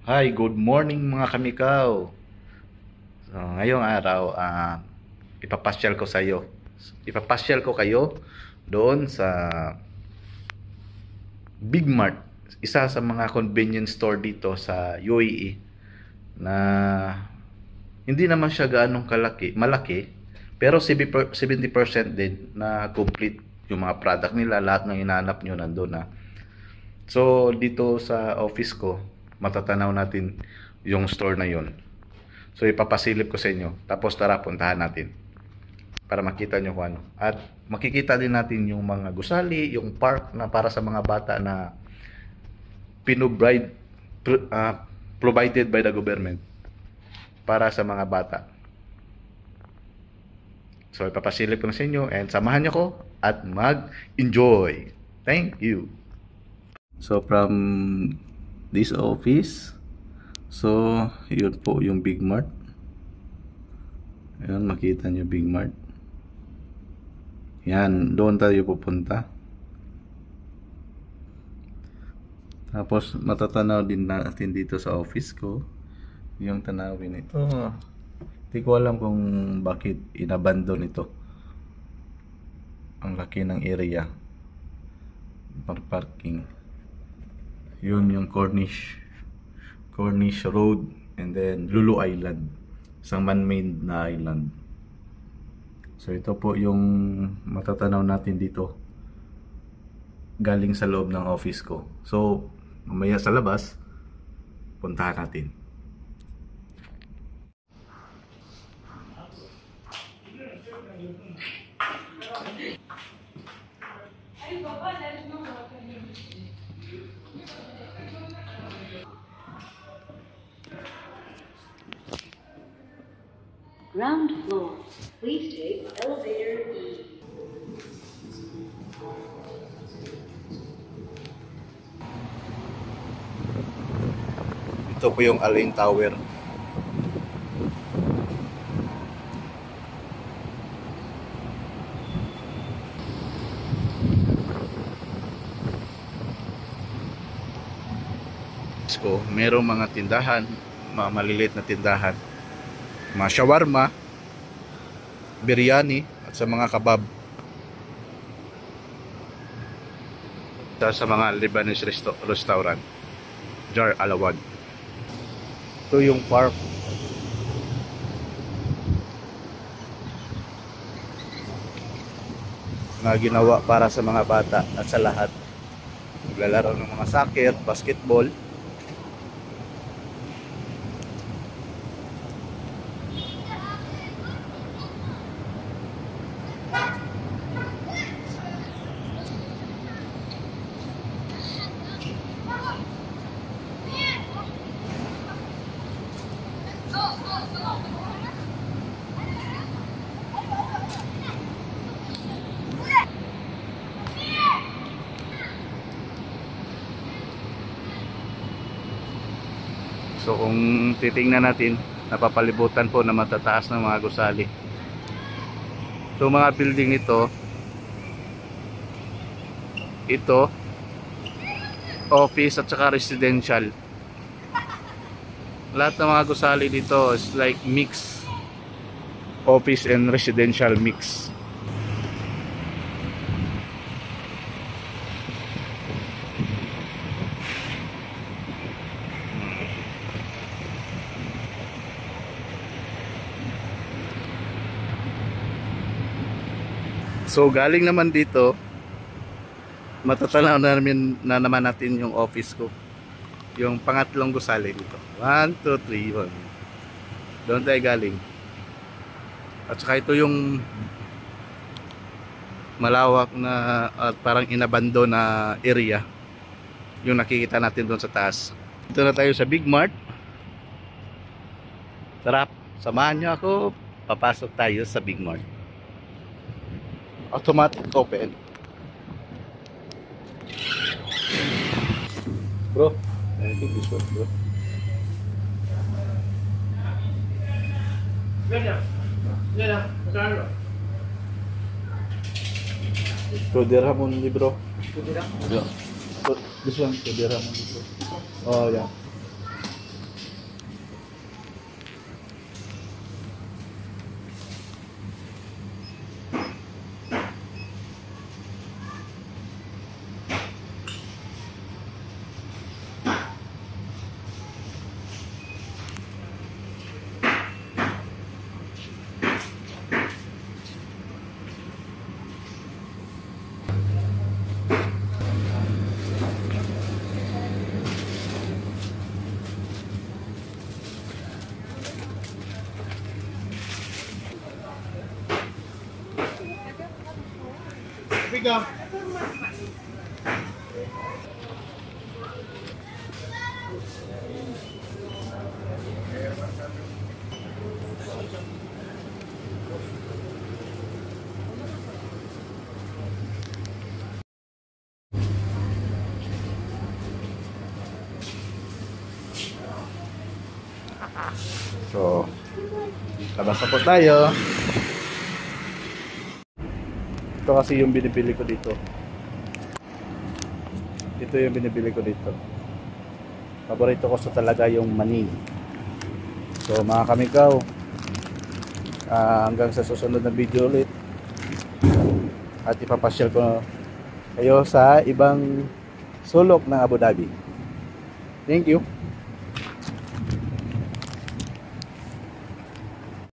Hi, good morning mga kamikaw. So, ngayong araw, ipapasyal ko sa iyo. Ipapasyal ko kayo doon sa Big Mart, isa sa mga convenience store dito sa UAE na hindi naman siya gaanong malaki, pero 70% din na complete yung mga product nila, lahat ng hinahanap nyo nandun na. So, dito sa office ko, matatanaw natin yung store na yon. So, ipapasilip ko sa inyo. Tapos, tara, puntahan natin. Para makita nyo kung ano. At makikita din natin yung mga gusali, yung park na para sa mga bata na provided by the government para sa mga bata. So, ipapasilip ko na sa inyo and samahan nyo ko at mag-enjoy. Thank you. So from this office, so yun po yung Big Mart. Ayan, makita nyo Big Mart. Yan, doon tayo pupunta. Tapos matatanaw din natin dito sa office ko yung tanawin ito. Hindi ko alam kung bakit inabandon ito. Ang laki ng area para parking. Yun yung Cornish Road, and then Lulu Island, isang man-made na island. So ito po yung matatanaw natin dito galing sa loob ng office ko. So mamaya sa labas puntahan natin. Ground floor. Please take elevator E. Ito po yung Al Ain Tower. Merong mga tindahan, mga maliliit na tindahan, mga shawarma, biryani, at sa mga kebab. Sa mga Lebanese restaurant, Jar Alawad. Ito yung park. Na ginawa para sa mga bata at sa lahat. Maglalaro ng mga soccer, basketball. So kung titingnan natin, napapalibutan po na matataas ng mga gusali. So mga building ito office at saka residential. Lahat ng mga gusali dito is like mix, office and residential mix. So galing naman dito, matatanaw na naman natin yung office ko. Yung pangatlong gusali dito. 1, 2, 3, 1. Doon tayo galing. At saka ito yung malawak na at parang inabando na area. Yung nakikita natin doon sa taas. Dito na tayo sa Big Mart. Tara, samahan nyo ako. Papasok tayo sa Big Mart. Automatic open. Bro, I think this one, bro. Two dirham only, bro. 2 dirham? Yeah. This one, 2 dirham only, bro. Oh, yeah. ka. So, labas na po tayo. Ito kasi yung binibili ko dito. Ito yung binibili ko dito. Paborito ko sa talaga yung mani. So mga kamikaw, hanggang sa susunod na video ulit. At ipapasyal ko kayo sa ibang sulok ng Abu Dhabi. Thank you.